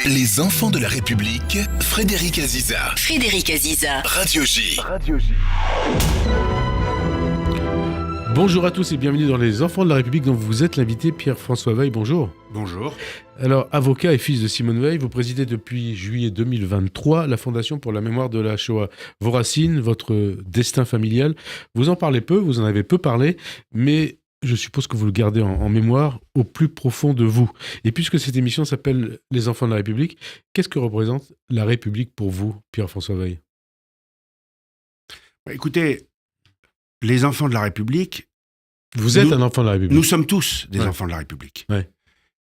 Les enfants de la République, Frédéric Aziza. Frédéric Aziza. Radio J. Bonjour à tous et bienvenue dans Les enfants de la République dont vous êtes l'invité Pierre-François Veil. Bonjour. Bonjour. Alors, avocat et fils de Simone Veil, vous présidez depuis juillet 2023 la Fondation pour la mémoire de la Shoah. Vos racines, votre destin familial, vous en parlez peu, vous en avez peu parlé, mais je suppose que vous le gardez en mémoire au plus profond de vous. Et puisque cette émission s'appelle Les enfants de la République, qu'est-ce que représente la République pour vous, Pierre-François Veil ? Écoutez, les enfants de la République... Vous êtes un enfant de la République. Nous sommes tous des enfants de la République. Ouais.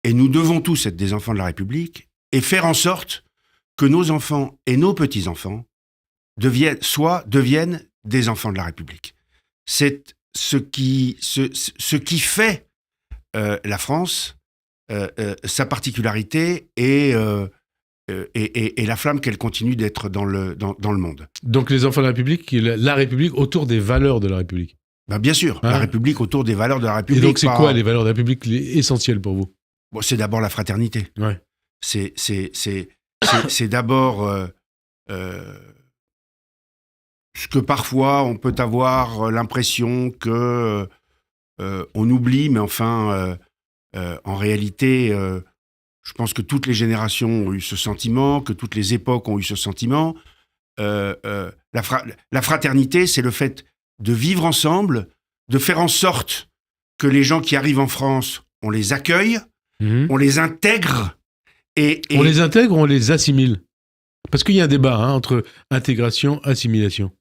Et nous devons tous être des enfants de la République et faire en sorte que nos enfants et nos petits-enfants deviennent des enfants de la République. C'est ce qui fait la France, sa particularité et la flamme qu'elle continue d'être dans le monde. Donc les enfants de la République, la République autour des valeurs de la République. Bien sûr, la République autour des valeurs de la République. Et donc c'est quoi les valeurs de la République essentielles pour vous ? C'est d'abord la fraternité. Ouais. C'est d'abord ce que parfois on peut avoir l'impression que on oublie, mais enfin, en réalité, je pense que toutes les générations ont eu ce sentiment, que toutes les époques ont eu ce sentiment. La fraternité, c'est le fait de vivre ensemble, de faire en sorte que les gens qui arrivent en France, on les accueille, on les intègre. On les intègre ou on les assimile ? Parce qu'il y a un débat entre intégration et assimilation.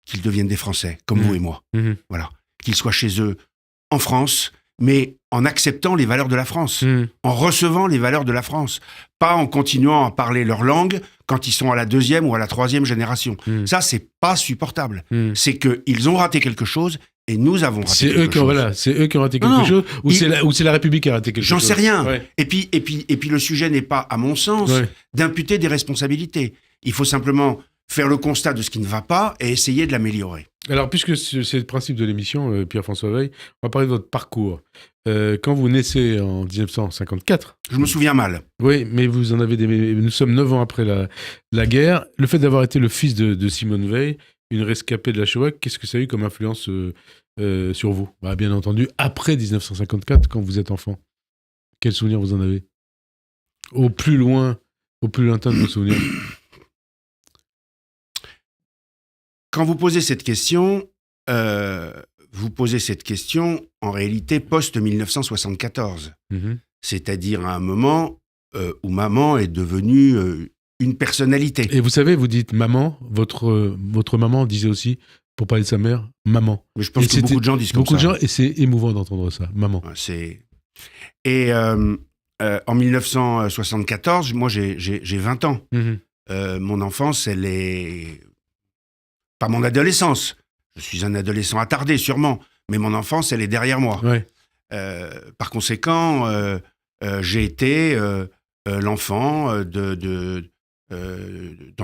Qu'ils deviennent des Français, comme vous et moi. Voilà. Qu'ils soient chez eux en France, mais en acceptant les valeurs de la France, en recevant les valeurs de la France, pas en continuant à parler leur langue quand ils sont à la 2e ou à la 3e génération. Ça, c'est pas supportable. C'est qu'ils ont raté quelque chose et nous avons raté quelque chose. C'est eux qui ont raté quelque chose ou c'est la République qui a raté quelque chose ? J'en sais rien. Ouais. Et puis le sujet n'est pas, à mon sens, d'imputer des responsabilités. Il faut simplement faire le constat de ce qui ne va pas et essayer de l'améliorer. Alors, puisque c'est le principe de l'émission, Pierre-François Veil, on va parler de votre parcours. Quand vous naissez en 1954... Je me souviens mal. Oui, mais vous en avez nous sommes 9 ans après la guerre. Le fait d'avoir été le fils de Simone Veil, une rescapée de la Shoah, qu'est-ce que ça a eu comme influence sur vous ? Bien entendu, après 1954, quand vous êtes enfant. Quels souvenirs vous en avez ? Au plus lointain de vos souvenirs. Quand vous posez cette question, en réalité post-1974. C'est-à-dire à un moment où maman est devenue une personnalité. Et vous savez, vous dites maman, votre maman disait aussi, pour parler de sa mère, maman. Mais je pense que beaucoup de gens disent comme ça. Beaucoup de gens, et c'est émouvant d'entendre ça, maman. Et en 1974, moi j'ai 20 ans. Mon enfance, elle est... Pas mon adolescence. Je suis un adolescent attardé, sûrement. Mais mon enfance, elle est derrière moi. Ouais. Par conséquent, j'ai été l'enfant dans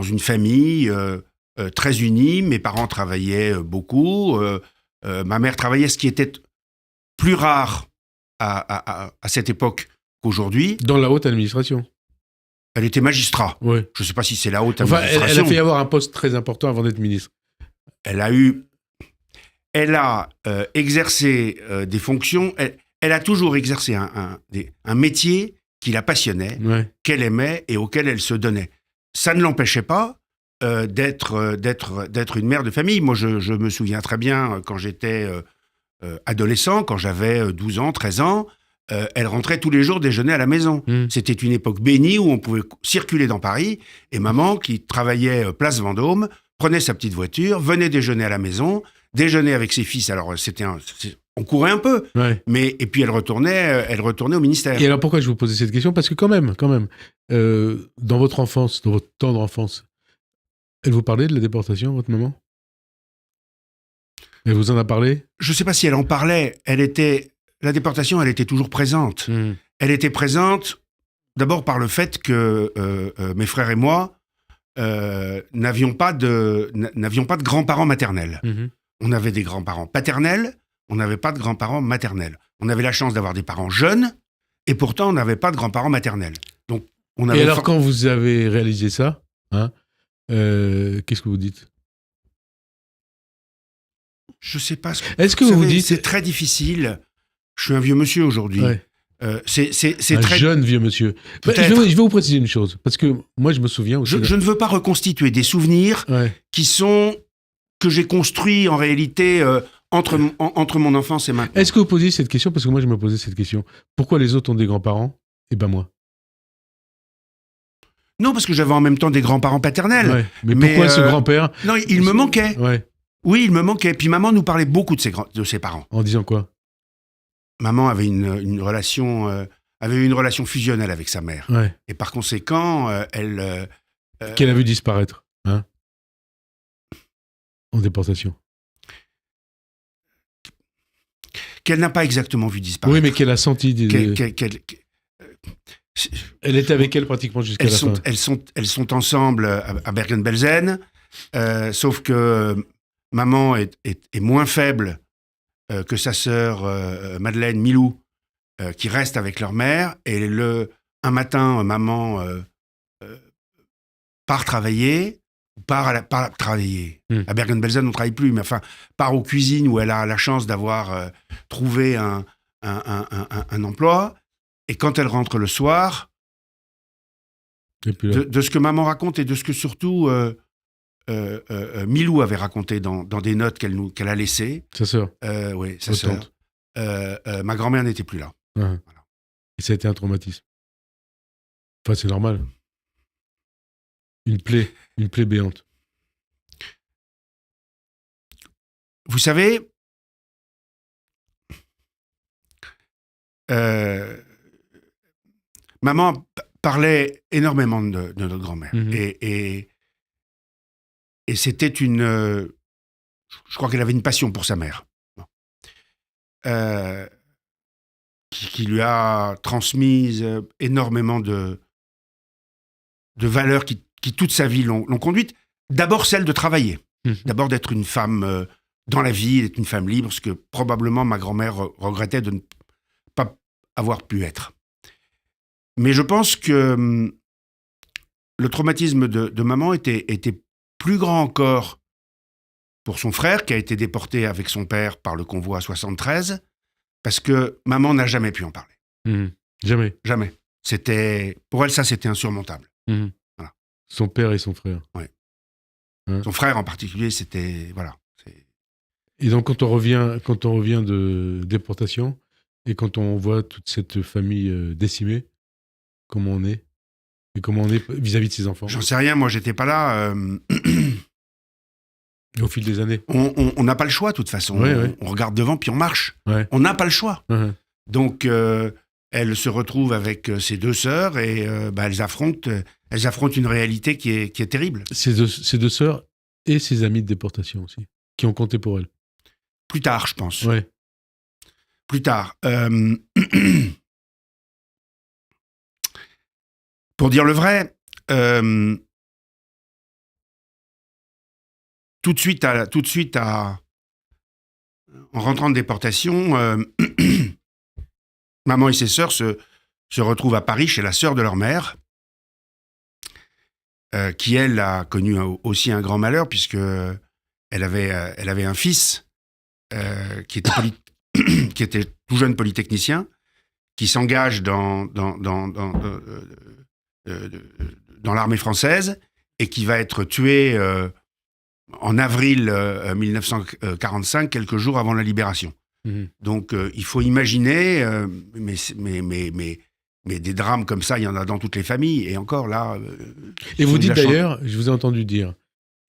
une famille très unie. Mes parents travaillaient beaucoup. Ma mère travaillait, ce qui était plus rare à cette époque qu'aujourd'hui. Dans la haute administration. Elle était magistrat. Ouais. Je ne sais pas si c'est la haute administration. Elle a fait avoir un poste très important avant d'être ministre. Elle a exercé des fonctions. Elle a toujours exercé un métier qui la passionnait, qu'elle aimait et auquel elle se donnait. Ça ne l'empêchait pas d'être une mère de famille. Moi, je me souviens très bien quand j'étais adolescent, quand j'avais 12 ans, 13 ans, elle rentrait tous les jours déjeuner à la maison. C'était une époque bénie où on pouvait circuler dans Paris et maman, qui travaillait place Vendôme, prenait sa petite voiture, venait déjeuner à la maison, déjeuner avec ses fils. Alors, on courait un peu, et puis elle retournait au ministère. Et alors, pourquoi je vous posais cette question ? Parce que quand même, dans votre enfance, dans votre tendre enfance, elle vous parlait de la déportation, votre maman ? Elle vous en a parlé ? Je ne sais pas si elle en parlait. La déportation, elle était toujours présente. Elle était présente d'abord par le fait que mes frères et moi n'avions pas de grands-parents maternels. On avait des grands-parents paternels, on n'avait pas de grands-parents maternels. On avait la chance d'avoir des parents jeunes Et pourtant, on n'avait pas de grands-parents maternels. Donc, on Et avait alors, quand vous avez réalisé ça, qu'est-ce que vous dites? Je sais pas. Est-ce que vous savez, dites... c'est très difficile. Je suis un vieux monsieur aujourd'hui. Ouais. C'est Un très jeune vieux monsieur. Peut-être. Je vais vous préciser une chose, parce que moi, je me souviens aussi... Je ne veux pas reconstituer des souvenirs Ouais. que j'ai construits en réalité entre mon enfance et maintenant. Est-ce que vous posez cette question? Parce que moi, je me posais cette question. Pourquoi les autres ont des grands-parents et ben moi? Non, parce que j'avais en même temps des grands-parents paternels. Ouais. Mais Mais, pourquoi ce grand-père? Non, il me manquait. Ouais. Oui, il me manquait. Puis maman nous parlait beaucoup de ses parents. En disant quoi? Maman avait une relation fusionnelle avec sa mère. Ouais. Et par conséquent, elle... Qu'elle a vu disparaître, hein? En déportation. Qu'elle n'a pas exactement vu disparaître. Oui, mais qu'elle a senti... Elle était avec elle pratiquement jusqu'à la fin. Elles sont ensemble à Bergen-Belsen, sauf que maman est moins faible que sa sœur Madeleine Milou, qui reste avec leur mère. Et un matin, maman part travailler. Travailler. À Bergen-Belsen, on ne travaille plus, mais enfin, part aux cuisines où elle a la chance d'avoir trouvé un emploi. Et quand elle rentre le soir, de ce que maman raconte et de ce que surtout Milou avait raconté dans des notes qu'elle a laissées. Sa sœur. Oui, sa sœur. Ma grand-mère n'était plus là. Voilà. Et ça a été un traumatisme. Enfin, c'est normal. Une plaie béante. Vous savez, maman parlait énormément de notre grand-mère. Et c'était je crois qu'elle avait une passion pour sa mère. Qui lui a transmise énormément de valeurs qui toute sa vie l'ont conduite. D'abord celle de travailler. D'abord d'être une femme dans la vie, d'être une femme libre, ce que probablement ma grand-mère regrettait de ne pas avoir pu être. Mais je pense que le traumatisme de maman était plus grand encore pour son frère, qui a été déporté avec son père par le convoi 73, parce que maman n'a jamais pu en parler. Jamais. Jamais. Pour elle, ça, c'était insurmontable. Voilà. Son père et son frère. Oui. Hein? Son frère en particulier, c'était... Voilà. Et donc, quand on revient de déportation, et quand on voit toute cette famille décimée, comment on est? Et comment on est vis-à-vis de ses enfants? J'en sais rien, moi, j'étais pas là. Au fil des années. On n'a pas le choix, de toute façon. Ouais. On regarde devant, puis on marche. Ouais. On n'a pas le choix. Donc, elle se retrouve avec ses deux sœurs et elles affrontent une réalité qui est terrible. Ses deux sœurs et ses amis de déportation aussi, qui ont compté pour elle. Plus tard, je pense. Ouais. Plus tard. Pour dire le vrai, tout de suite, en rentrant de déportation, maman et ses sœurs se retrouvent à Paris chez la sœur de leur mère, qui, elle, a connu aussi un grand malheur, puisque elle avait un fils qui était tout jeune polytechnicien, qui s'engage dans l'armée française et qui va être tué en avril 1945, quelques jours avant la libération. Donc, il faut imaginer, mais des drames comme ça, il y en a dans toutes les familles. Et encore, là... et vous dites d'ailleurs, je vous ai entendu dire,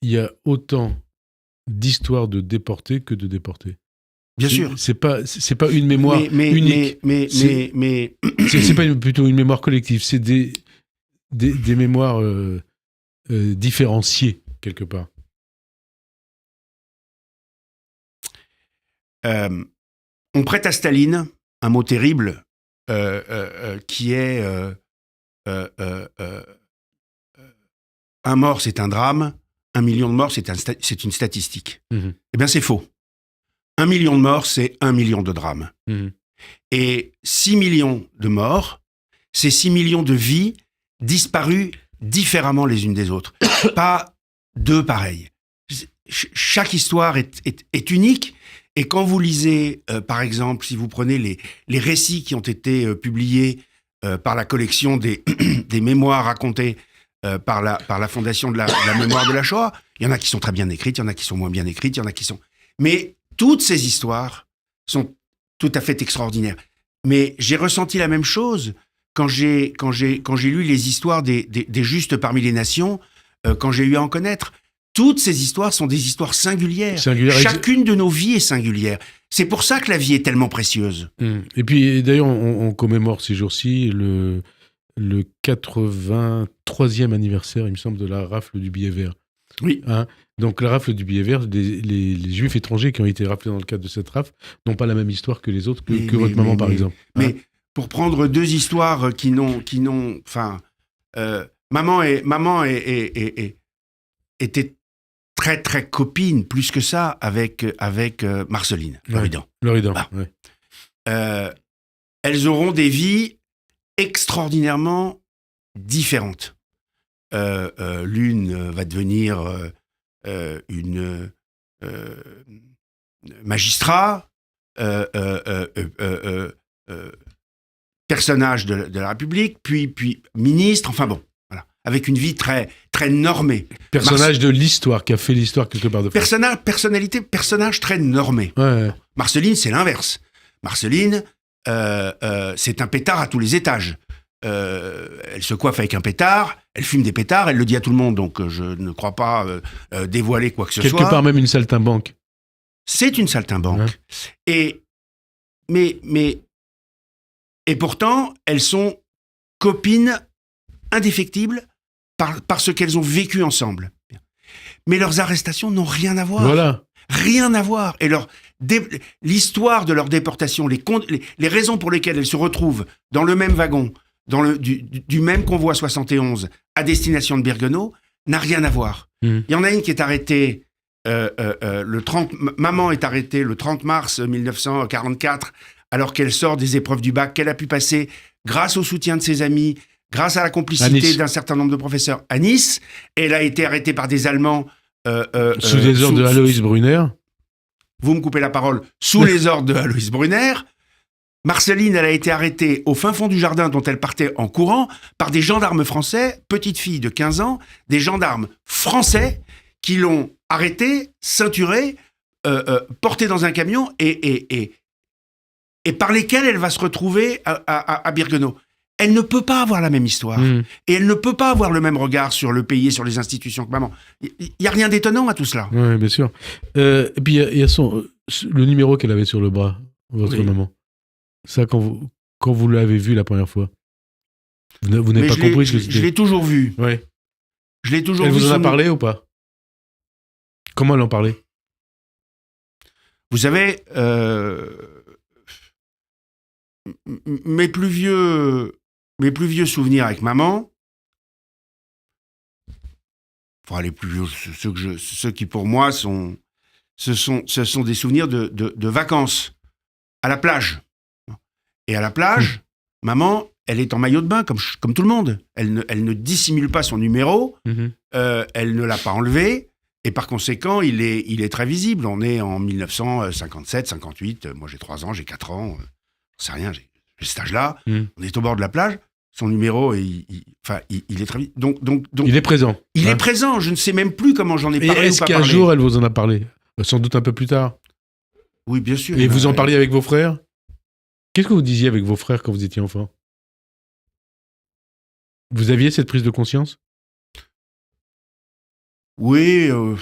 il y a autant d'histoires de déportés que de déportés. Bien sûr. C'est pas une mémoire unique. C'est pas plutôt une mémoire collective. C'est des mémoires différenciées, quelque part. On prête à Staline un mot terrible qui est un mort, c'est un drame, 1 million de morts, c'est une statistique. Eh bien, c'est faux. 1 million de morts, c'est 1 million de drames. Et 6 millions de morts, c'est 6 millions de vies disparues différemment les unes des autres. Pas deux pareilles. Chaque histoire est unique. Et quand vous lisez, par exemple, si vous prenez les récits qui ont été publiés par la collection des mémoires racontées par la Fondation de la mémoire de la Shoah, il y en a qui sont très bien écrites, il y en a qui sont moins bien écrites, il y en a qui sont... Mais toutes ces histoires sont tout à fait extraordinaires. Mais j'ai ressenti la même chose quand j'ai lu les histoires des justes parmi les nations, quand j'ai eu à en connaître. Toutes ces histoires sont des histoires singulières. Chacune de nos vies est singulière. C'est pour ça que la vie est tellement précieuse. Et puis, d'ailleurs, on commémore ces jours-ci le 83e anniversaire, il me semble, de la rafle du billet vert. Oui. Hein, donc, la rafle du billet vert, les juifs étrangers qui ont été raflés dans le cadre de cette rafle n'ont pas la même histoire que les autres, que votre maman, par exemple. Mais pour prendre deux histoires qui n'ont... Enfin, maman était très, très copine, plus que ça, avec Marceline Loridan. Loridan, ah. ouais. Elles auront des vies extraordinairement différentes. L'une va devenir une magistrat, personnage de la République, puis ministre, enfin bon. Avec une vie très, très normée. Personnage de l'histoire, qui a fait l'histoire quelque part de France. Personnage très normé. Ouais. Marceline, c'est l'inverse. Marceline, c'est un pétard à tous les étages. Elle se coiffe avec un pétard, elle fume des pétards, elle le dit à tout le monde, donc je ne crois pas dévoiler quoi que ce soit. Quelque part même une saltimbanque. C'est une saltimbanque. Ouais. Et pourtant, elles sont copines indéfectibles parce qu'elles ont vécu ensemble. Mais leurs arrestations n'ont rien à voir. Voilà. Rien à voir. Et l'histoire de leur déportation, les raisons pour lesquelles elles se retrouvent dans le même wagon, du même convoi 71 à destination de Birkenau, n'a rien à voir. Il y en a une qui est arrêtée maman est arrêtée le 30 mars 1944 alors qu'elle sort des épreuves du bac qu'elle a pu passer grâce au soutien de ses amis, grâce à la complicité d'un certain nombre de professeurs à Nice. Elle a été arrêtée par des Allemands sous les ordres de Alois Brunner. Vous me coupez la parole. Sous les ordres de Alois Brunner. Marceline, elle a été arrêtée au fin fond du jardin dont elle partait en courant par des gendarmes français, petite fille de 15 ans, des gendarmes français qui l'ont arrêtée, ceinturée, portée dans un camion et par lesquels elle va se retrouver à Birkenau. Elle ne peut pas avoir la même histoire. Et elle ne peut pas avoir le même regard sur le pays et sur les institutions que maman. Il n'y a rien d'étonnant à tout cela. Oui, bien sûr. Et puis, il y a le numéro qu'elle avait sur le bras, votre maman. Ça, quand vous l'avez vu la première fois, vous n'avez pas compris ce que c'était. Je l'ai toujours vu. Ouais. Je l'ai toujours vu. Elle vous en a parlé ou pas? Comment elle en parlait? Vous savez, mes plus vieux souvenirs avec maman, enfin les plus vieux, ceux qui pour moi ce sont des souvenirs de vacances à la plage. Et à la plage, maman, elle est en maillot de bain comme tout le monde. Elle ne dissimule pas son numéro, elle ne l'a pas enlevé, et par conséquent, il est très visible. On est en 1957, 58, moi j'ai 3 ans, j'ai 4 ans, je sais rien, j'ai cet âge-là, on est au bord de la plage, son numéro, il est très vite. Donc, il est présent. Il est présent, je ne sais même plus comment j'en ai parlé. Et est-ce qu'un jour, elle vous en a parlé? Sans doute un peu plus tard. Oui, bien sûr. Et vous en parliez avec vos frères? Qu'est-ce que vous disiez avec vos frères quand vous étiez enfant? Vous aviez cette prise de conscience? Oui, on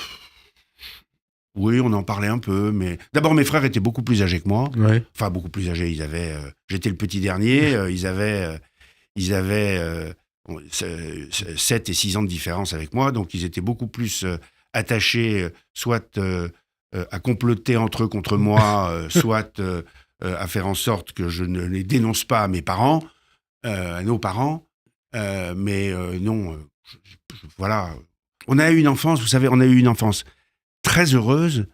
en parlait un peu, mais d'abord mes frères étaient beaucoup plus âgés que moi. Ouais. Enfin, beaucoup plus âgés. J'étais le petit dernier. Ils avaient 7 et 6 ans de différence avec moi, donc ils étaient beaucoup plus attachés, soit à comploter entre eux contre moi, soit à faire en sorte que je ne les dénonce pas à mes parents, à nos parents. Mais non, voilà. On a eu une enfance, vous savez, très heureuse,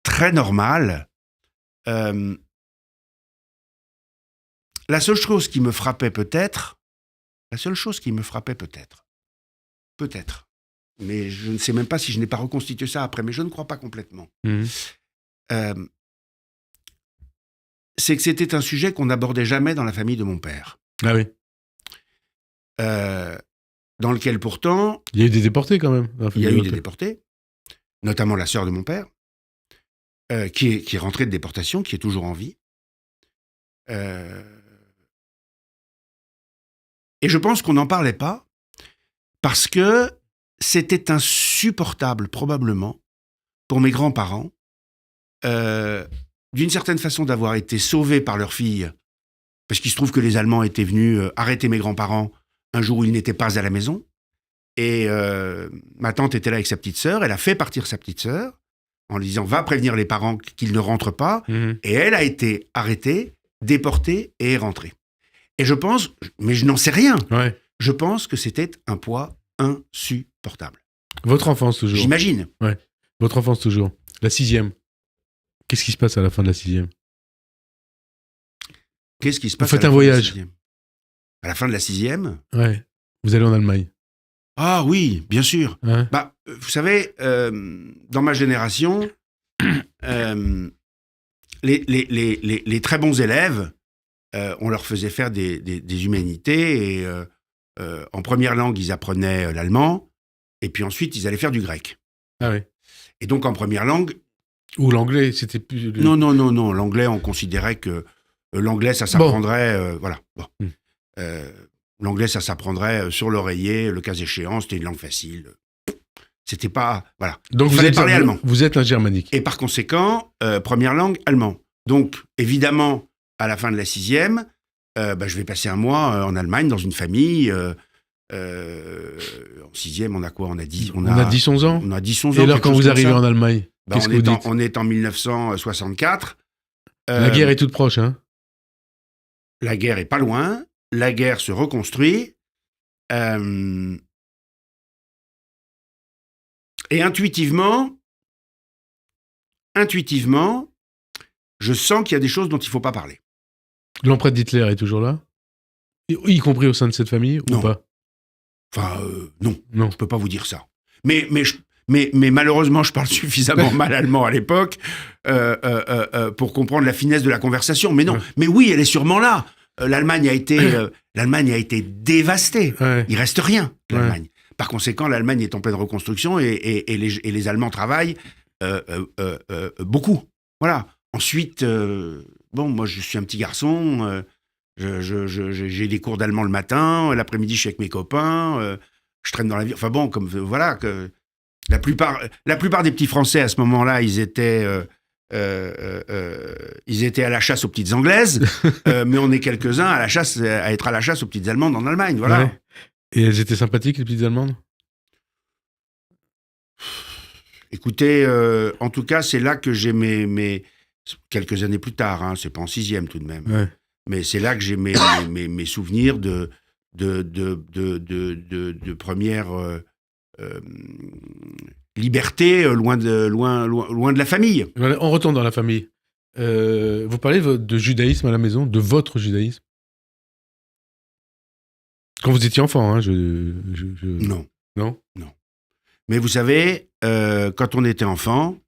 très normale. la seule chose qui me frappait peut-être, mais je ne sais même pas si je n'ai pas reconstitué ça après, mais je ne crois pas complètement. C'est que c'était un sujet qu'on n'abordait jamais dans la famille de mon père. Ah oui. Dans lequel pourtant... Il y a eu des déportés quand même. Il y a eu des déportés, notamment la sœur de mon père, qui est rentrée de déportation, qui est toujours en vie. Et je pense qu'on n'en parlait pas parce que c'était insupportable, probablement, pour mes grands-parents, d'une certaine façon d'avoir été sauvés par leur fille, parce qu'il se trouve que les Allemands étaient venus arrêter mes grands-parents un jour où ils n'étaient pas à la maison. Et ma tante était là avec sa petite sœur, elle a fait partir sa petite sœur en lui disant « Va prévenir les parents qu'ils ne rentrent pas ». Et elle a été arrêtée, déportée et est rentrée. Et je pense, mais je n'en sais rien, je pense que c'était un poids insupportable. Votre enfance toujours. J'imagine. Ouais. Votre enfance toujours. La 6e. Qu'est-ce qui se passe à la fin de la 6e? Qu'est-ce qui se passe? Vous faites un voyage. À la fin de la 6e? Ouais. Vous allez en Allemagne. Ah oui, bien sûr. Ouais. Bah, vous savez, dans ma génération, les très bons élèves, on leur faisait faire des humanités et en première langue, ils apprenaient l'allemand et puis ensuite, ils allaient faire du grec. Ah oui. Et donc, en première langue... Ou l'anglais, c'était plus... Non. L'anglais, on considérait que l'anglais, ça s'apprendrait... voilà. Bon. L'anglais, ça s'apprendrait sur l'oreiller, le cas échéant, c'était une langue facile. C'était pas... Voilà. Donc, vous êtes allemand. Vous êtes un germanique. Et par conséquent, première langue, allemand. Donc, évidemment, à la fin de la 6e, je vais passer un mois en Allemagne, dans une famille. En 6e, on a quoi? On a 10-11 ans. On a 10-11 ans. Et alors, quand vous arrivez en Allemagne, qu'est-ce que vous dites? On est en 1964. La guerre est toute proche, hein? La guerre est pas loin. La guerre se reconstruit. Et intuitivement, je sens qu'il y a des choses dont il ne faut pas parler. L'empreinte d'Hitler est toujours là? Y compris au sein de cette famille, ou pas? Enfin, non. Je ne peux pas vous dire ça. Mais malheureusement, je parle suffisamment mal allemand à l'époque pour comprendre la finesse de la conversation. Mais non. Mais oui, elle est sûrement là. L'Allemagne a été dévastée. Il reste rien, l'Allemagne. Par conséquent, l'Allemagne est en pleine reconstruction et les Allemands travaillent beaucoup. Voilà. Ensuite, moi, je suis un petit garçon. J'ai des cours d'allemand le matin. L'après-midi, je suis avec mes copains. Je traîne dans la vie. Enfin bon, voilà. La plupart des petits Français, à ce moment-là, ils étaient à la chasse aux petites Anglaises, mais on est quelques-uns à être à la chasse aux petites Allemandes en Allemagne, voilà. Ouais. Et elles étaient sympathiques, les petites Allemandes? Écoutez, en tout cas, c'est là que j'ai mes quelques années plus tard, hein, c'est pas en 6e tout de même, mais c'est là que j'ai mes souvenirs de première liberté loin de la famille. On retourne dans la famille. Vous parlez de judaïsme à la maison, de votre judaïsme? Quand vous étiez enfant, hein, Non. Non. Mais vous savez, quand on était enfant,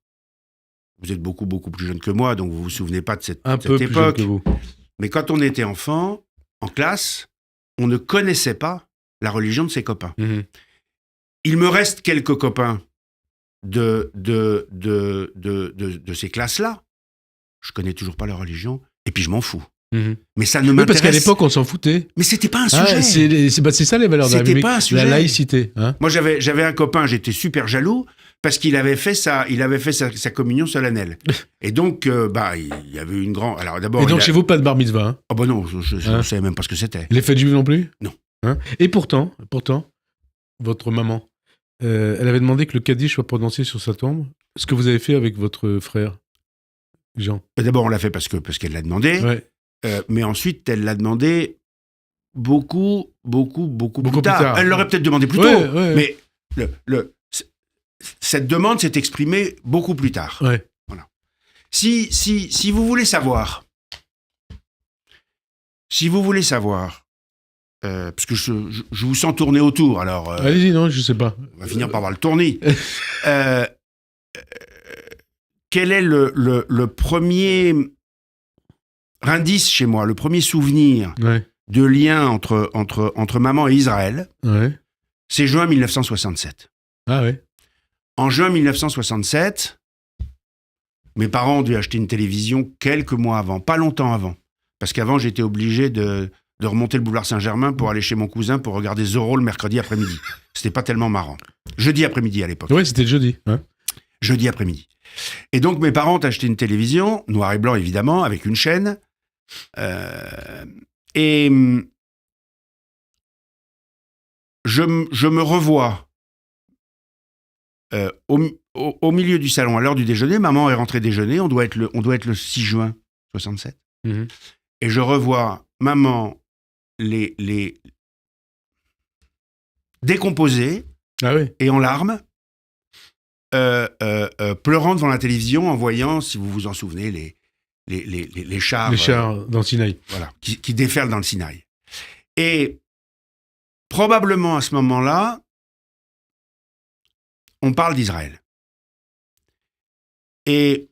vous êtes beaucoup plus jeune que moi, donc vous vous souvenez pas de cette époque. Un peu plus jeune que vous. Mais quand on était enfant, en classe, on ne connaissait pas la religion de ses copains. Il me reste quelques copains de ces classes-là. Je connais toujours pas leur religion, et puis je m'en fous. Mais ça ne m'intéresse. Parce qu'à l'époque, on s'en foutait. Mais c'était pas un sujet. C'est ça les valeurs de la République. C'était pas un sujet. La laïcité. Hein. Moi, j'avais un copain, j'étais super jaloux parce qu'il avait fait sa communion solennelle. Et donc, il y avait une grande. Alors d'abord. Et donc chez vous, pas de bar mitzvah. Hein? Oh non, je ne savais même pas ce que c'était. Les fêtes juives non plus? Non. Hein? Et pourtant, votre maman, elle avait demandé que le Kaddish soit prononcé sur sa tombe. Ce que vous avez fait avec votre frère, Jean. D'abord, on l'a fait parce qu'elle l'a demandé. Ouais. Mais ensuite, elle l'a demandé beaucoup plus tard. Elle l'aurait peut-être demandé plus tôt. Mais cette demande s'est exprimée beaucoup plus tard. Ouais. Voilà. Si vous voulez savoir Si vous voulez savoir, parce que je vous sens tourner autour, alors Allez-y, non, je sais pas. on va finir par avoir le tournis. Quel est le premier indice chez moi, le premier souvenir Ouais. de lien entre maman et Israël? Ouais. C'est juin 1967. Ah ouais. En juin 1967, mes parents ont dû acheter une télévision quelques mois avant, pas longtemps avant. Parce qu'avant, j'étais obligé de remonter le boulevard Saint-Germain pour aller chez mon cousin pour regarder Zorro le mercredi après-midi. C'était pas tellement marrant. Jeudi après-midi à l'époque. Ouais, c'était le jeudi. Hein. Jeudi après-midi. Et donc, mes parents ont acheté une télévision, noir et blanc évidemment, avec une chaîne. Et je me revois au milieu du salon, à l'heure du déjeuner. Maman est rentrée déjeuner, on doit être le 6 juin 67. Mhm. Et je revois maman les décomposée Ah oui. et en larmes, pleurant devant la télévision en voyant, si vous vous en souvenez, les chars, Les chars dans le Sinaï. voilà, qui déferlent dans le Sinaï. Et probablement à ce moment-là, on parle d'Israël. Et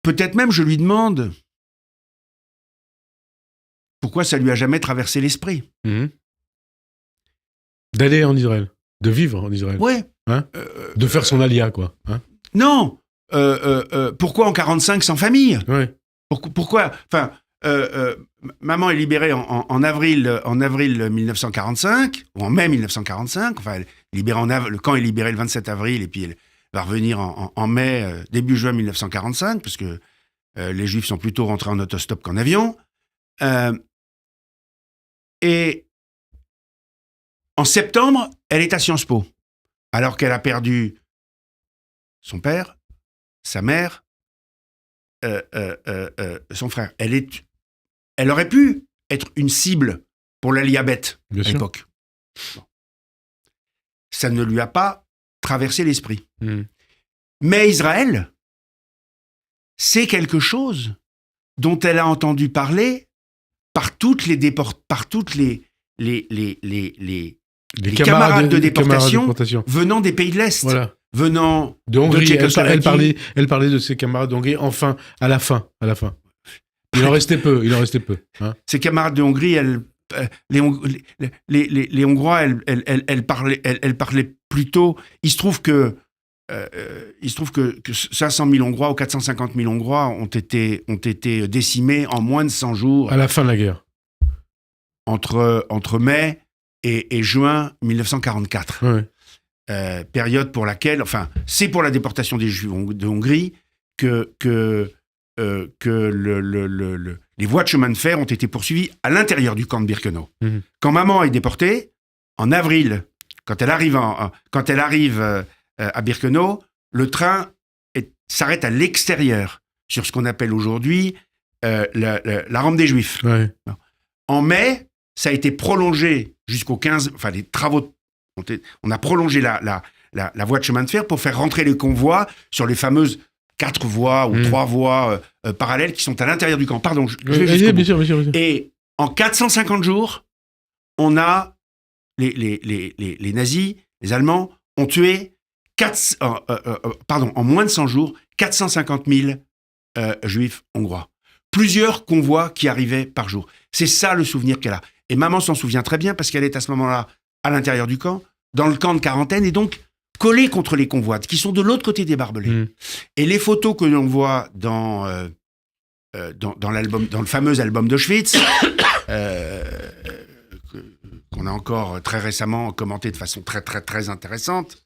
peut-être même je lui demande pourquoi ça lui a jamais traversé l'esprit. Mhm. D'aller en Israël. De vivre en Israël. Ouais. Hein de faire son alia, quoi. Hein. Non. Pourquoi en 45 sans famille? Ouais. Pourquoi? Enfin, maman est libérée en avril 1945 ou en mai 1945. Enfin, le camp est libéré le 27 avril et puis elle va revenir en mai, début juin 1945 parce que les Juifs sont plutôt rentrés en autostop qu'en avion. Et en septembre, elle est à Sciences Po, alors qu'elle a perdu son père, sa mère, son frère. Elle aurait pu être une cible pour l'Aliabet à Bien sûr. l'époque. Bon. Ça ne lui a pas traversé l'esprit. Mhm. Mais Israël, c'est quelque chose dont elle a entendu parler par toutes les camarades de déportation venant des pays de l'Est, Voilà. venant De Hongrie. Tchécoslovaquie. Elle parlait de ses camarades d'Hongrie, enfin, à la fin. Il en restait peu. Hein. Ses camarades de Hongrie, les Hongrois, elle parlait plutôt. Il se trouve que 500 000 Hongrois ou 450 000 Hongrois ont été décimés en moins de 100 jours À la fin de la guerre. entre mai et juin 1944. Ouais. Période pour laquelle, enfin, c'est pour la déportation des Juifs de Hongrie que les voies de chemin de fer ont été poursuivies à l'intérieur du camp de Birkenau. Mhm. Quand maman est déportée, en avril, quand elle arrive à Birkenau, le train s'arrête à l'extérieur, sur ce qu'on appelle aujourd'hui la rampe des Juifs. Ouais. En mai, ça a été prolongé jusqu'au 15... Enfin, les travaux... On a prolongé la voie de chemin de fer pour faire rentrer les convois sur les fameuses 4 voies ou 3 voies parallèles qui sont à l'intérieur du camp. Pardon, je vais jusqu'au bout. Bien sûr. Et en 450 jours, on a... Les nazis, les Allemands, ont tué... en moins de 100 jours, 450 000 Juifs hongrois. Plusieurs convois qui arrivaient par jour. C'est ça le souvenir qu'elle a. Et maman s'en souvient très bien parce qu'elle est à ce moment-là à l'intérieur du camp, dans le camp de quarantaine, et donc collée contre les convois qui sont de l'autre côté des barbelés. Mmh. Et les photos que l'on voit dans l'album, dans le fameux album d'Auschwitz, qu'on a encore très récemment commenté de façon très très très intéressante,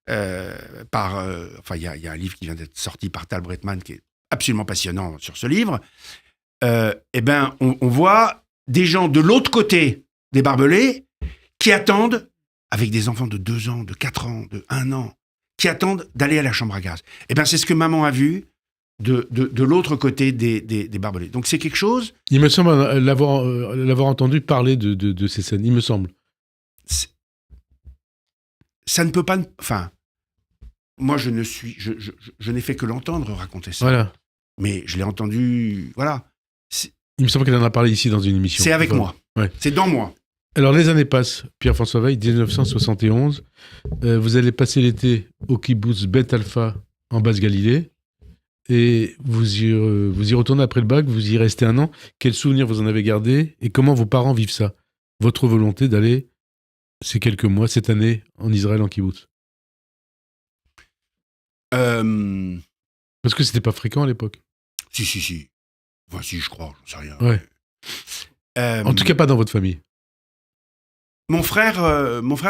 il y a un livre qui vient d'être sorti par Tal Bretman qui est absolument passionnant sur ce livre. On voit des gens de l'autre côté des barbelés qui attendent, avec des enfants de 2 ans, de 4 ans, de 1 an, qui attendent d'aller à la chambre à gaz. C'est ce que maman a vu de l'autre côté des barbelés. Donc c'est quelque chose... Il me semble l'avoir entendu parler de ces scènes, il me semble. Ça ne peut pas... Enfin, moi je n'ai fait que l'entendre raconter ça. Voilà. Mais je l'ai entendu... Voilà. Il me semble qu'elle en a parlé ici dans une émission. C'est avec Enfin, moi. ouais. C'est dans moi. Alors, les années passent. Pierre-François Veil, 1971. Vous allez passer l'été au kibbutz Beth Alpha en Basse-Galilée. Et vous y retournez après le bac, vous y restez un an. Quels souvenirs vous en avez gardé et comment vos parents vivent ça? Votre volonté d'aller ces quelques mois, cette année, en Israël, en kibbutz? Parce que c'était pas fréquent à l'époque. Si. Enfin, si, je crois, j'en sais rien. Ouais. En tout cas, pas dans votre famille. Mon frère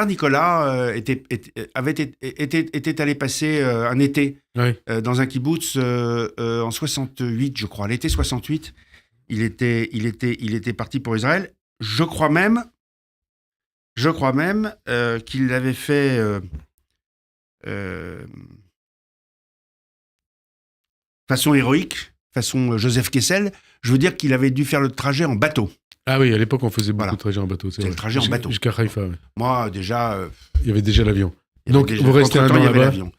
Nicolas était allé passer un été Ouais. dans un kibbutz en 68, je crois. L'été 68, il était parti pour Israël. Je crois même qu'il l'avait fait façon héroïque, façon Joseph Kessel. Je veux dire qu'il avait dû faire le trajet en bateau. Ah oui, à l'époque, on faisait beaucoup Voilà. de trajets en bateau. C'est le trajet en bateau. Jusqu'à Haïfa, ouais. Moi, déjà... Il y avait déjà l'avion. il y avait Donc, déjà- vous restez un entre-temps, an il y avait là-bas.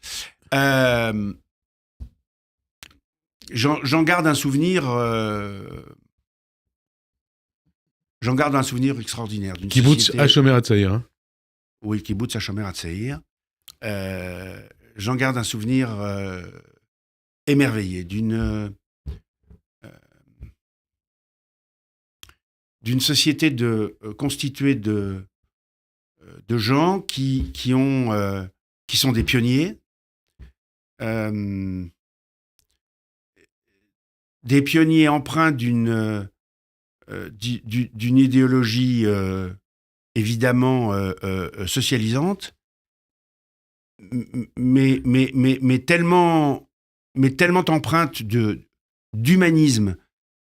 l'avion. J'en garde un souvenir... J'en garde un souvenir extraordinaire. D'une Kibbutz société- Hashomer Hatzaïr. Hein. Oui, kibbutz Hashomer Hatzaïr. J'en garde un souvenir émerveillé d'une société constituée de gens qui sont des pionniers, des pionniers empreints d'une idéologie évidemment socialisante, mais tellement empreinte d'humanisme,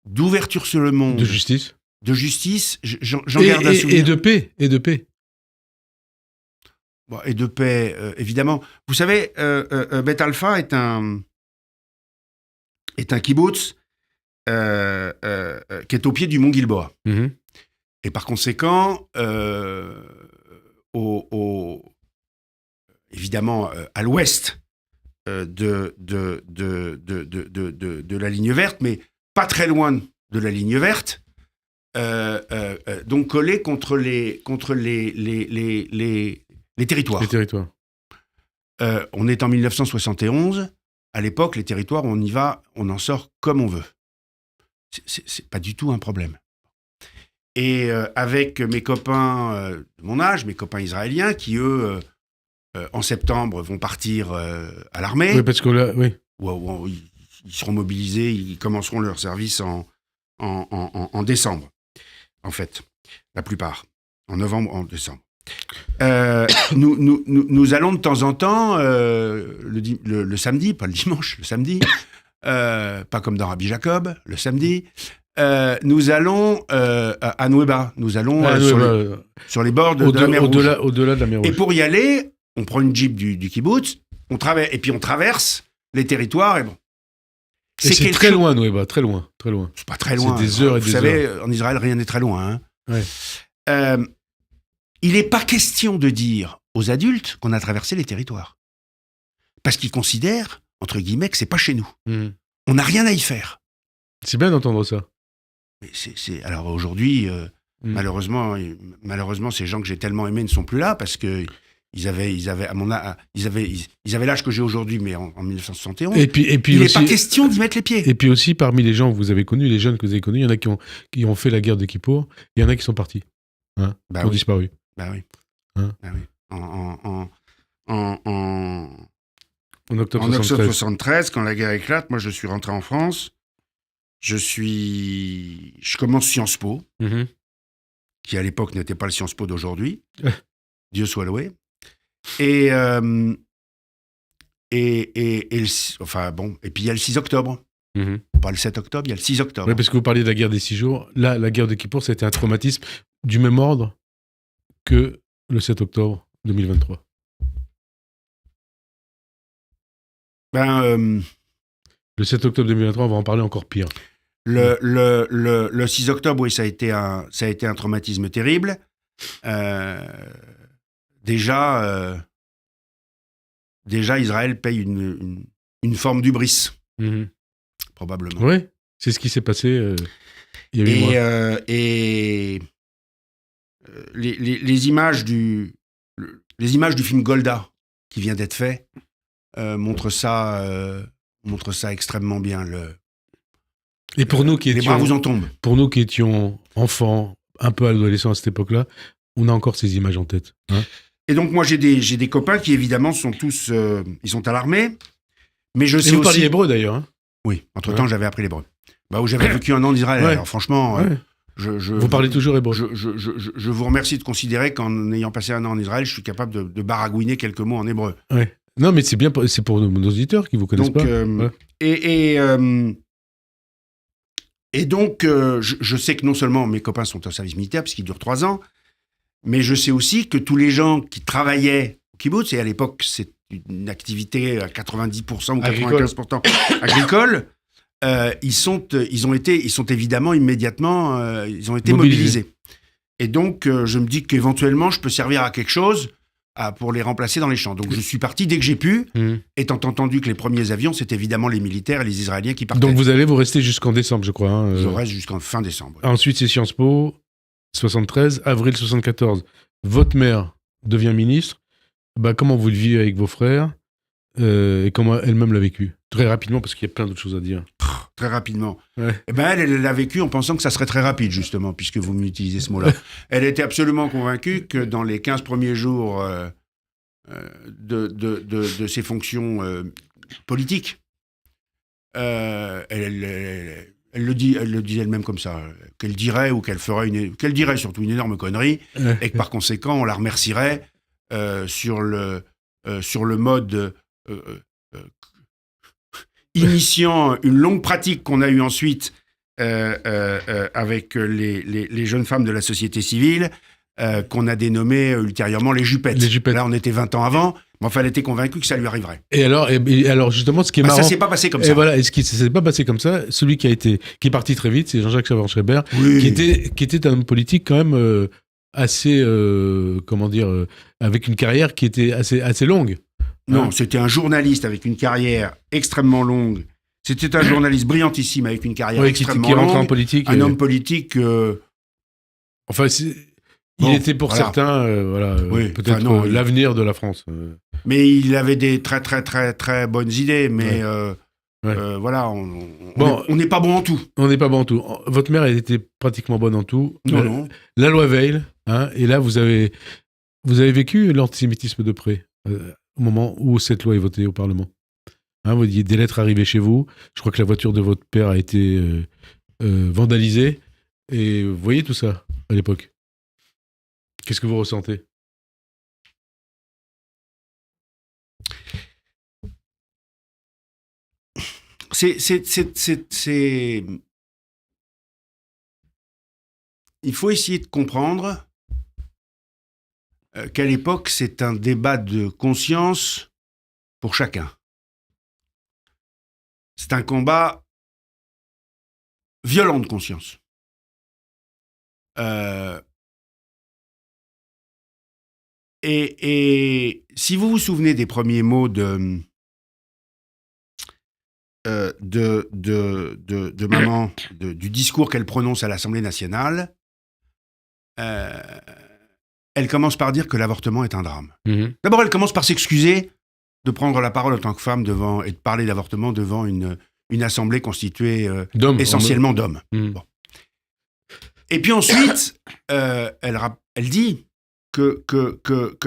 d'ouverture sur le monde, De justice. de justice. J'en garde un souvenir. Et de paix. Et de paix. Bon, et de paix, évidemment. Vous savez, Beth Alpha est un kibbutz qui est au pied du mont Gilboa. Mhm. Et par conséquent, évidemment, à l'ouest de la ligne verte, mais pas très loin de la ligne verte, donc collé contre les territoires. Les territoires. On est en 1971. À l'époque, les territoires, on y va, on en sort comme on veut. C'est pas du tout un problème. Et avec mes copains de mon âge, mes copains israéliens, qui eux, en septembre, vont partir à l'armée, Oui, parce que là, oui. où ils seront mobilisés, ils commenceront leur service en décembre, en fait, la plupart, en novembre, en décembre. Nous allons de temps en temps, le samedi, pas le dimanche, le samedi, pas comme dans Rabbi Jacob, le samedi, nous allons à Nueva, nous allons sur les bords de la mer Rouge. Au-delà de la mer Rouge. Et pour y aller, on prend une jeep du kibbutz, on traverse les territoires et bon. Et c'est très loin, Nueva, très loin, très loin. C'est pas très loin. C'est des heures et Vous des savez, heures. en Israël, rien n'est très loin. Hein. Ouais. Il n'est pas question de dire aux adultes qu'on a traversé les territoires. Parce qu'ils considèrent, entre guillemets, que c'est pas chez nous. Mhm. On n'a rien à y faire. C'est bien d'entendre ça. Mais alors aujourd'hui, malheureusement, ces gens que j'ai tellement aimés ne sont plus là parce que ils avaient l'âge que j'ai aujourd'hui, mais en 1971. Et puis Il n'est aussi, pas question d'y mettre les pieds. et puis aussi, parmi les gens que vous avez connus, les jeunes que vous avez connus, il y en a qui ont fait la guerre de Kippour, il y en a qui sont partis, hein, Bah qui ont oui. disparu. Bah oui. Hein. Bah oui. En En octobre En octobre 73. 73, quand la guerre éclate, moi je suis rentré en France. Je commence Sciences Po, Mhm. qui à l'époque n'était pas le Sciences Po d'aujourd'hui. Ouais. Dieu soit loué. Et puis il y a le 6 octobre. Mhm. Pas le 7 octobre, il y a le 6 octobre. Ouais, parce que vous parliez de la guerre des 6 jours. Là, la guerre de Kippour, c'était un traumatisme du même ordre que le 7 octobre 2023. Le Le 7 octobre 2023, on va en parler encore pire. 6 octobre, oui, ça a été un traumatisme terrible. Déjà, Israël paye une forme d'hubris, Mhm. probablement. Oui, c'est ce qui s'est passé Il y a 8 mois. Les images du film Golda qui vient d'être fait montrent ça extrêmement bien. Et pour nous qui les bras vous en tombent. Pour nous qui étions enfants, un peu adolescents à cette époque-là, on a encore ces images en tête. Hein. Et donc moi j'ai des copains qui évidemment sont tous ils sont à l'armée, mais je sais vous aussi. parliez hébreu d'ailleurs. Hein. Oui, entre-temps j'avais appris l'hébreu. Où j'avais vécu un an en Israël. Alors franchement, vous parlez toujours hébreu. Je vous remercie de considérer qu'en ayant passé un an en Israël, je suis capable de baragouiner quelques mots en hébreu. Ouais. Non, mais c'est bien, c'est pour nos auditeurs qui vous connaissent donc, pas. Et donc, je sais que non seulement mes copains sont au service militaire, puisqu'il dure 3 ans, mais je sais aussi que tous les gens qui travaillaient au kibbutz, et à l'époque, c'est une activité à 90% ou 95% agricole, ils sont évidemment immédiatement ils ont été mobilisés. Et donc, je me dis qu'éventuellement, je peux servir à quelque chose pour les remplacer dans les champs. Donc, je suis parti dès que j'ai pu, étant entendu que les premiers avions, c'était évidemment les militaires et les Israéliens qui partaient. Donc, vous allez vous rester jusqu'en décembre, je crois. Hein, Je reste jusqu'en fin décembre. Ensuite, c'est Sciences Po, 73, avril 74. Votre mère devient ministre. Comment vous le vivez avec vos frères et comment elle-même l'a vécu? Très rapidement, parce qu'il y a plein d'autres choses à dire. Très rapidement. Ouais. Elle l'a vécu en pensant que ça serait très rapide, justement, puisque vous m'utilisez ce mot-là. Elle était absolument convaincue que dans les 15 premiers jours de ses fonctions politiques, elle le dit elle-même comme ça, qu'elle dirait ou qu'elle ferait qu'elle dirait surtout une énorme connerie, et que par conséquent, on la remercierait sur le mode initiant une longue pratique qu'on a eue ensuite avec les jeunes femmes de la société civile, qu'on a dénommées ultérieurement les jupettes. Là, on était 20 ans avant, mais enfin, elle était convaincue que ça lui arriverait. Et alors justement, ce qui est marrant... Ça s'est pas passé comme ça. Et voilà, et ce qui s'est pas passé comme ça, celui qui est parti très vite, c'est Jean-Jacques Savard-Schreiber, qui était un homme politique quand même assez, avec une carrière qui était assez longue. Non, c'était un journaliste avec une carrière extrêmement longue. C'était un journaliste brillantissime avec une carrière extrêmement longue. Qui rentre en politique. Un homme politique... Enfin, il était pour certains, peut-être l'avenir de la France. Mais il avait des très, très, très, très bonnes idées. Mais voilà, on n'est pas bon en tout. On n'est pas bon en tout. Votre mère, elle était pratiquement bonne en tout. Non. La loi Veil, hein, et là, vous avez vécu l'antisémitisme de près. Au moment où cette loi est votée au Parlement. Hein, vous dites des lettres arrivées chez vous. Je crois que la voiture de votre père a été vandalisée. Et vous voyez tout ça à l'époque. Qu'est-ce que vous ressentez? Il faut essayer de comprendre qu'à l'époque, c'est un débat de conscience pour chacun. C'est un combat violent de conscience. Et si vous vous souvenez des premiers mots de maman, du discours qu'elle prononce à l'Assemblée nationale, elle commence par dire que l'avortement est un drame. D'abord, elle commence par s'excuser de prendre la parole en tant que femme et de parler d'avortement devant une assemblée constituée essentiellement d'hommes. Bon. Et puis ensuite, elle dit que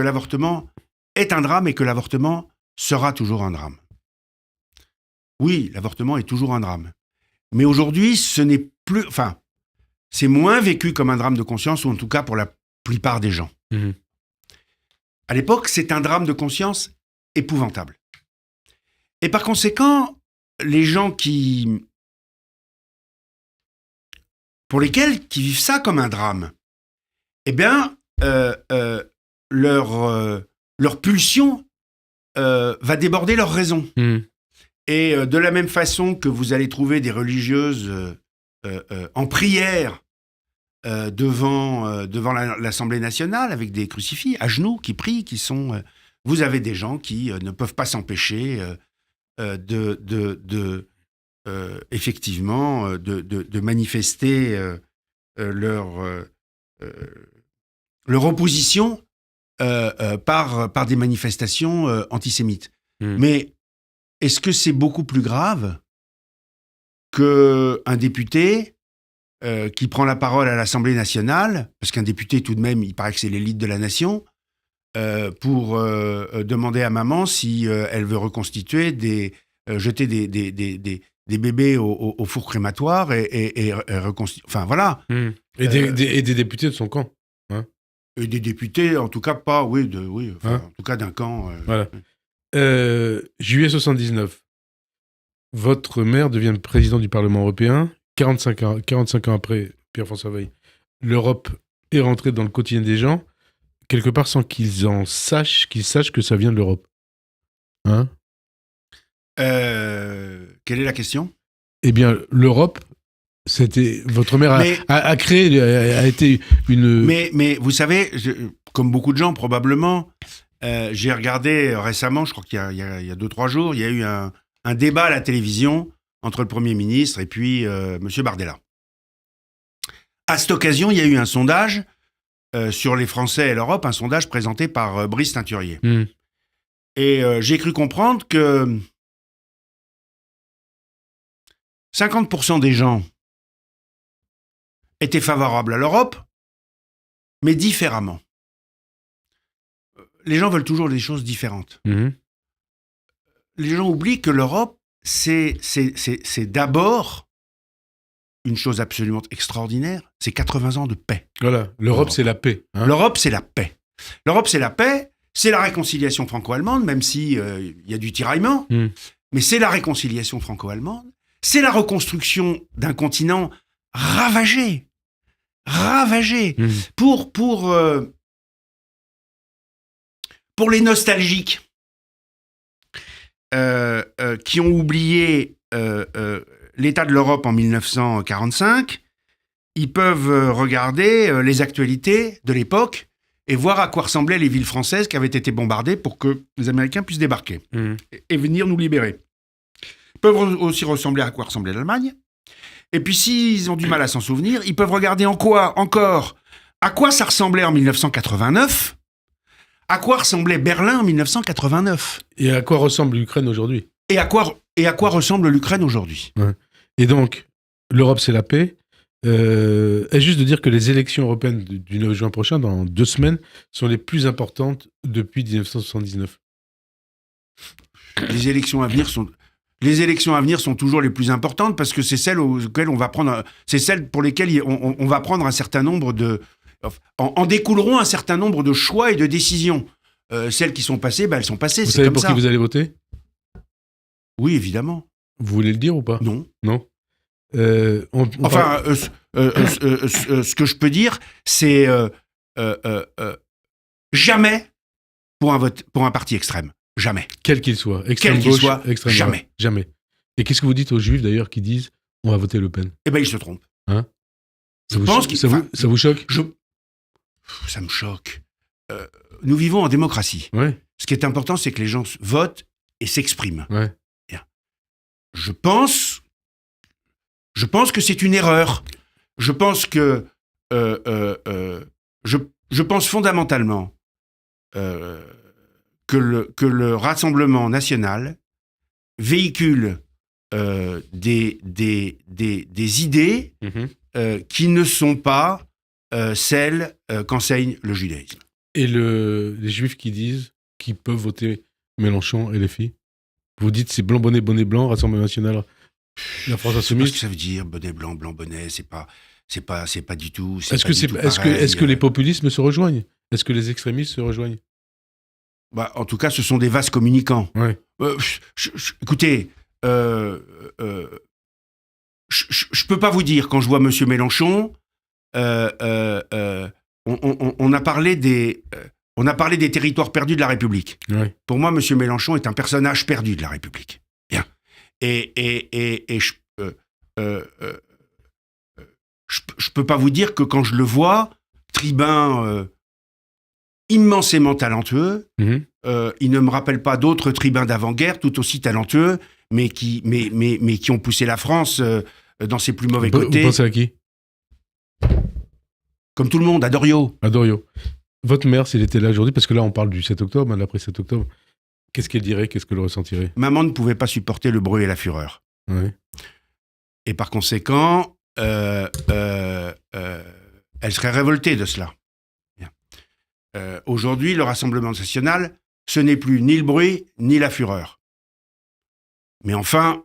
l'avortement est un drame et que l'avortement sera toujours un drame. Oui, l'avortement est toujours un drame. Mais aujourd'hui, ce n'est plus... Enfin, c'est moins vécu comme un drame de conscience, ou en tout cas pour la plupart des gens. À l'époque, c'est un drame de conscience épouvantable. Et par conséquent, les gens pour lesquels qui vivent ça comme un drame, eh bien, leur pulsion va déborder leur raison. Et de la même façon que vous allez trouver des religieuses en prière devant l'Assemblée nationale avec des crucifix à genoux qui prient, vous avez des gens qui ne peuvent pas s'empêcher de effectivement de manifester leur opposition par des manifestations antisémites. Mais est-ce que c'est beaucoup plus grave qu'un député qui prend la parole à l'Assemblée nationale, parce qu'un député, tout de même, il paraît que c'est l'élite de la nation, pour demander à maman si elle veut reconstituer, jeter des bébés au four crématoire et reconstituer... Enfin, voilà. Et des députés de son camp. Hein, et des députés, en tout cas, pas... Oui, hein, en tout cas, d'un camp... voilà. Juillet 79. Votre mère devient président du Parlement européen. 45 ans après Pierre-François Weil, l'Europe est rentrée dans le quotidien des gens, quelque part sans qu'ils sachent que ça vient de l'Europe. Hein ? Quelle est la question ? Eh bien, l'Europe, c'était... Votre mère a créé, a été une... Mais vous savez, comme beaucoup de gens probablement, j'ai regardé récemment, je crois qu'il y a 2-3 jours, il y a eu un débat à la télévision entre le Premier ministre et puis M. Bardella. À cette occasion, il y a eu un sondage sur les Français et l'Europe, un sondage présenté par Brice Teinturier. Et j'ai cru comprendre que 50% des gens étaient favorables à l'Europe, mais différemment. Les gens veulent toujours des choses différentes. Les gens oublient que l'Europe, c'est d'abord une chose absolument extraordinaire, c'est 80 ans de paix. Voilà, l'Europe, c'est la paix. Hein. L'Europe, c'est la paix. L'Europe, c'est la paix, c'est la réconciliation franco-allemande, même si y a du tiraillement, mais c'est la réconciliation franco-allemande, c'est la reconstruction d'un continent ravagé. Pour les nostalgiques qui ont oublié l'état de l'Europe en 1945, ils peuvent regarder les actualités de l'époque et voir à quoi ressemblaient les villes françaises qui avaient été bombardées pour que les Américains puissent débarquer et venir nous libérer. Ils peuvent aussi ressembler à quoi ressemblait l'Allemagne. Et puis s'ils ont du mal à s'en souvenir, ils peuvent regarder encore à quoi ça ressemblait en 1989, à quoi ressemblait Berlin en 1989. Et à quoi ressemble l'Ukraine aujourd'hui. Et à quoi ressemble l'Ukraine aujourd'hui. Ouais. Et donc, l'Europe, c'est la paix. Est juste de dire que les élections européennes du 9 juin prochain, dans 2 semaines, sont les plus importantes depuis 1979. Les élections à venir sont toujours les plus importantes parce que c'est celles auxquelles on va prendre, c'est celles pour lesquelles on va prendre un certain nombre de, en découleront un certain nombre de choix et de décisions. Celles qui sont passées, elles sont passées. Vous c'est savez comme pour ça. qui vous allez voter ? Oui, évidemment. Vous voulez le dire ou pas ? Non. Ce que je peux dire, c'est jamais pour un parti extrême. Jamais. Quel qu'il soit. Extrême gauche, extrême jamais. Jamais. Et qu'est-ce que vous dites aux Juifs, d'ailleurs, qui disent « on va voter Le Pen » ? Eh bien, ils se trompent. Hein ? Ça vous choque ? Ça me choque. Nous vivons en démocratie. Ouais. Ce qui est important, c'est que les gens votent et s'expriment. Ouais. Je pense que c'est une erreur. Je pense que je pense fondamentalement que le Rassemblement national véhicule des idées qui ne sont pas celles qu'enseigne le judaïsme. Et les Juifs qui peuvent voter Mélenchon et les filles ? Vous dites c'est blanc, bonnet, bonnet blanc, Rassemblement national, la France insoumise. Je sais pas ce que ça veut dire, bonnet blanc, blanc, bonnet, c'est pas du tout. Est-ce que les populismes se rejoignent ? Est-ce que les extrémistes se rejoignent ? En tout cas, ce sont des vases communicants. Ouais. Écoutez, je peux pas vous dire, quand je vois Monsieur Mélenchon, on a parlé des territoires perdus de la République. Ouais. Pour moi, Monsieur Mélenchon est un personnage perdu de la République. Bien. Et je peux pas vous dire que quand je le vois, tribun immensément talentueux, il ne me rappelle pas d'autres tribuns d'avant-guerre tout aussi talentueux, mais qui ont poussé la France dans ses plus mauvais côtés. Vous pensez à qui? Comme tout le monde, à Doriot. À Doriot. Votre mère, s'il était là aujourd'hui, parce que là, on parle du 7 octobre, hein, l'après 7 octobre, qu'est-ce qu'elle dirait? Qu'est-ce qu'elle ressentirait? Maman ne pouvait pas supporter le bruit et la fureur. Ouais. Et par conséquent, elle serait révoltée de cela. Aujourd'hui, le Rassemblement national, ce n'est plus ni le bruit, ni la fureur. Mais enfin,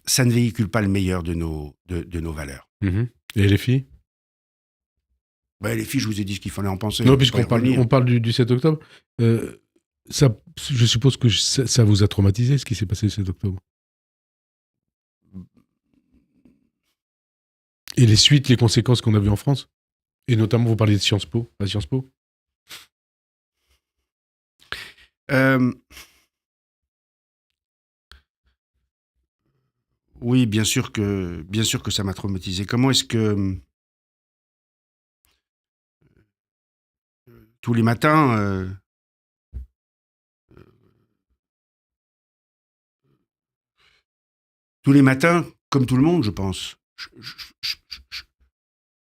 ça ne véhicule pas le meilleur de nos valeurs. Mmh. Et les filles? Les filles, je vous ai dit ce qu'il fallait en penser. Non, puisqu'on parle du 7 octobre, ça, je suppose que ça vous a traumatisé, ce qui s'est passé le 7 octobre. Et les suites, les conséquences qu'on a vues en France? Et notamment, vous parliez de Sciences Po, à Sciences Po. Oui, bien sûr que ça m'a traumatisé. Comment est-ce que tous les matins, comme tout le monde, je pense,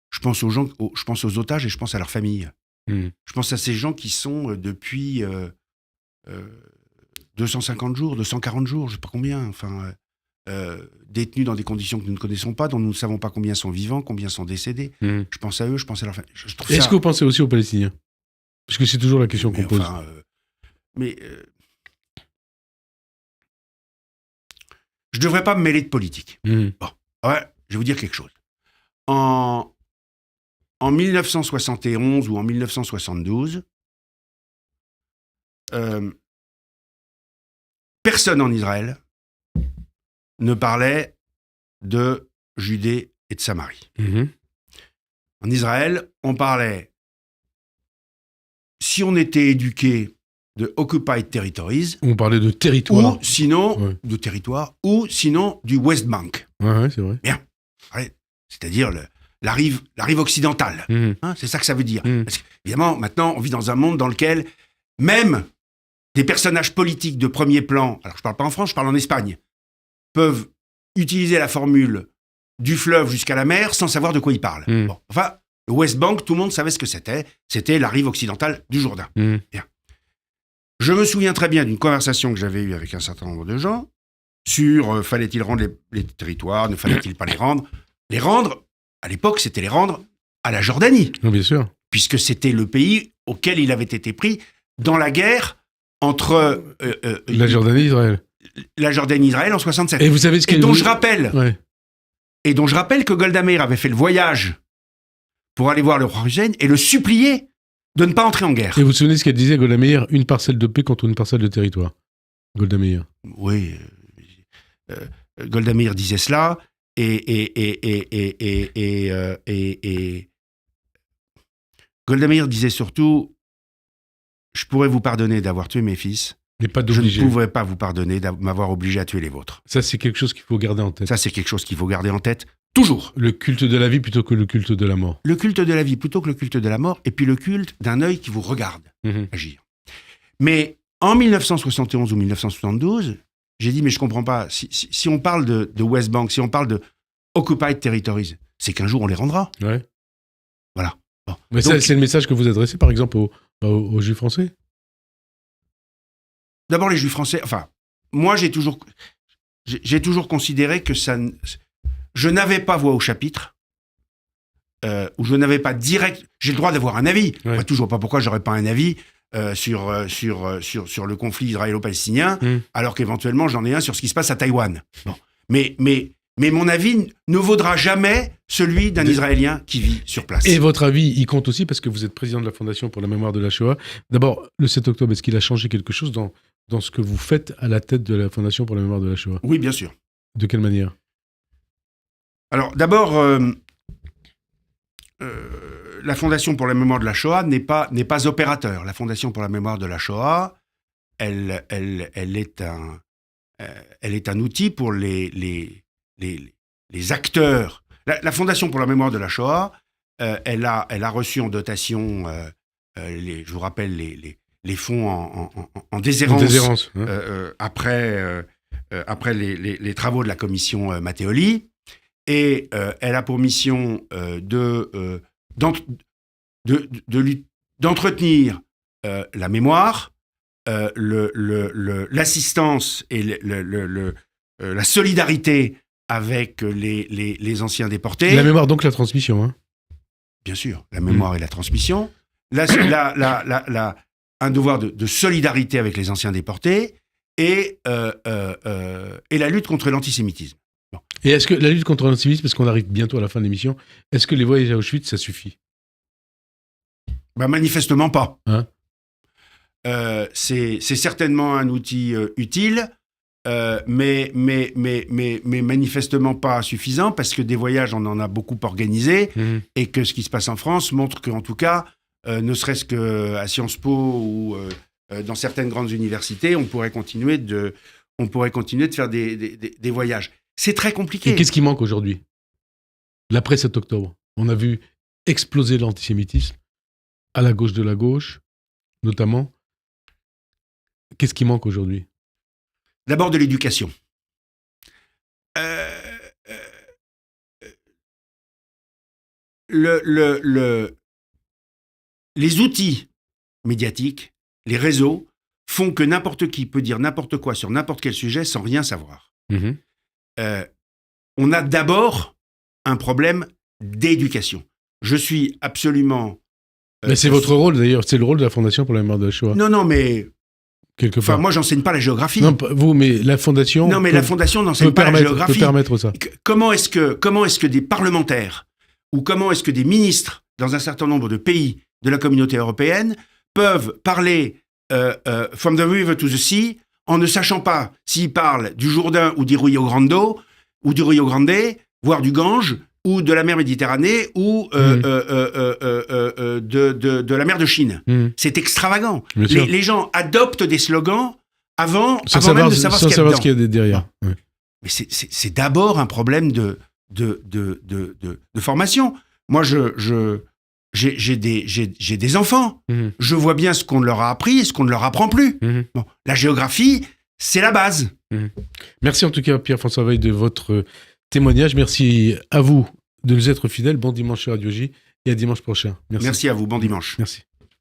je pense aux gens, je pense aux otages et je pense à leurs familles. Mmh. Je pense à ces gens qui sont depuis 250 jours, 240 jours, je ne sais pas combien, détenus dans des conditions que nous ne connaissons pas, dont nous ne savons pas combien sont vivants, combien sont décédés. Mmh. Je pense à eux, je pense à leurs familles. Est-ce que vous pensez aussi aux Palestiniens? Parce que c'est toujours la question qu'on pose. Je ne devrais pas me mêler de politique. Mmh. Bon, ouais, je vais vous dire quelque chose. En 1971 ou en 1972, personne en Israël ne parlait de Judée et de Samarie. Mmh. En Israël, on parlait, si on était éduqué, de Occupied Territories. On parlait de territoire. Ou sinon, de territoire, ou sinon du West Bank. Ouais, c'est vrai. Bien. Ouais, c'est-à-dire la rive occidentale. Mmh. Hein, c'est ça que ça veut dire. Mmh. Parce qu'évidemment, maintenant, on vit dans un monde dans lequel même des personnages politiques de premier plan, alors je ne parle pas en France, je parle en Espagne, peuvent utiliser la formule du fleuve jusqu'à la mer sans savoir de quoi ils parlent. Mmh. Bon, enfin, le West Bank, tout le monde savait ce que c'était. C'était la rive occidentale du Jourdain. Mmh. Bien. Je me souviens très bien d'une conversation que j'avais eue avec un certain nombre de gens sur fallait-il rendre les territoires, ne fallait-il pas les rendre. Les rendre, à l'époque, c'était les rendre à la Jordanie. Non, bien sûr. Puisque c'était le pays auquel il avait été pris dans la guerre entre la Jordanie et Israël. La Jordanie et Israël en 67. Et vous savez ce et dont je rappelle, ouais. Et dont je rappelle que Golda Meir avait fait le voyage pour aller voir le roi Hussein et le supplier de ne pas entrer en guerre. Et vous vous souvenez ce qu'elle disait, Golda Meir, une parcelle de paix contre une parcelle de territoire? Golda Meir. Oui. Golda Meir disait cela et Golda Meir disait surtout, je pourrais vous pardonner d'avoir tué mes fils. Mais pas je d'obligé. ne pourrais pas vous pardonner de m'avoir obligé à tuer les vôtres. Ça, c'est quelque chose qu'il faut garder en tête. Ça, c'est quelque chose qu'il faut garder en tête toujours. Le culte de la vie plutôt que le culte de la mort. Le culte de la vie plutôt que le culte de la mort, et puis le culte d'un œil qui vous regarde agir. Mais en 1971 ou 1972, j'ai dit, mais je comprends pas, si on parle de West Bank, si on parle de Occupied Territories, c'est qu'un jour on les rendra. Ouais. Voilà. Bon. Mais donc, ça, c'est le message que vous adressez, par exemple, aux Juifs français? D'abord, les Juifs français, enfin, moi, j'ai toujours considéré que je n'avais pas voix au chapitre, ou je n'avais pas direct. J'ai le droit d'avoir un avis. Ouais. Enfin, toujours pas pourquoi j'aurais pas un avis sur le conflit israélo-palestinien, alors qu'éventuellement j'en ai un sur ce qui se passe à Taïwan. Bon. Mais mon avis ne vaudra jamais celui d'un Israélien qui vit sur place. Et votre avis, il compte aussi parce que vous êtes président de la Fondation pour la mémoire de la Shoah. D'abord, le 7 octobre, est-ce qu'il a changé quelque chose dans ce que vous faites à la tête de la Fondation pour la mémoire de la Shoah? Oui, bien sûr. De quelle manière? Alors, d'abord, la Fondation pour la mémoire de la Shoah n'est pas opérateur. La Fondation pour la mémoire de la Shoah, elle est un outil pour les acteurs. La Fondation pour la mémoire de la Shoah, elle a reçu en dotation je vous rappelle, les fonds en déshérence, après les travaux de la commission Matteoli. Et elle a pour mission d'entretenir la mémoire, l'assistance et la solidarité avec les anciens déportés. La mémoire, donc la transmission. Hein. Bien sûr, la mémoire et la transmission. Un devoir de solidarité avec les anciens déportés et la lutte contre l'antisémitisme. Bon. Et est-ce que la lutte contre l'antisémitisme, parce qu'on arrive bientôt à la fin de l'émission, est-ce que les voyages à Auschwitz, ça suffit ? Manifestement pas. Hein ? C'est certainement un outil utile, mais manifestement pas suffisant, parce que des voyages, on en a beaucoup organisés, et que ce qui se passe en France montre qu'en tout cas, ne serait-ce qu'à Sciences Po ou dans certaines grandes universités, on pourrait continuer de faire des voyages. C'est très compliqué. Et qu'est-ce qui manque aujourd'hui ? L'après 7 octobre, on a vu exploser l'antisémitisme, à la gauche de la gauche, notamment. Qu'est-ce qui manque aujourd'hui ? D'abord de l'éducation. Les outils médiatiques, les réseaux, font que n'importe qui peut dire n'importe quoi sur n'importe quel sujet sans rien savoir. On a d'abord un problème d'éducation. Je suis absolument... mais c'est votre rôle d'ailleurs, c'est le rôle de la Fondation pour la mémoire de la Shoah. Non, mais... Quelque part. Moi, j'enseigne pas la géographie. Non, vous, mais la Fondation... Non, mais la Fondation n'enseigne pas la géographie. Peut permettre ça. Comment est-ce que des parlementaires ou comment est-ce que des ministres dans un certain nombre de pays de la communauté européenne peuvent parler from the river to the sea en ne sachant pas s'ils parlent du Jourdain ou du Rio Grande, voire du Gange, ou de la mer Méditerranée, ou de la mer de Chine. C'est extravagant. Les gens adoptent des slogans avant même de savoir ce qu'il y a derrière. Ouais. Mais c'est d'abord un problème de formation. Moi, j'ai des enfants. Je vois bien ce qu'on leur a appris et ce qu'on ne leur apprend plus. Bon, la géographie, c'est la base. Merci en tout cas, Pierre-François Weil, de votre témoignage. Merci à vous de nous être fidèles. Bon dimanche sur Radio J et à dimanche prochain. Merci à vous. Bon dimanche. Merci.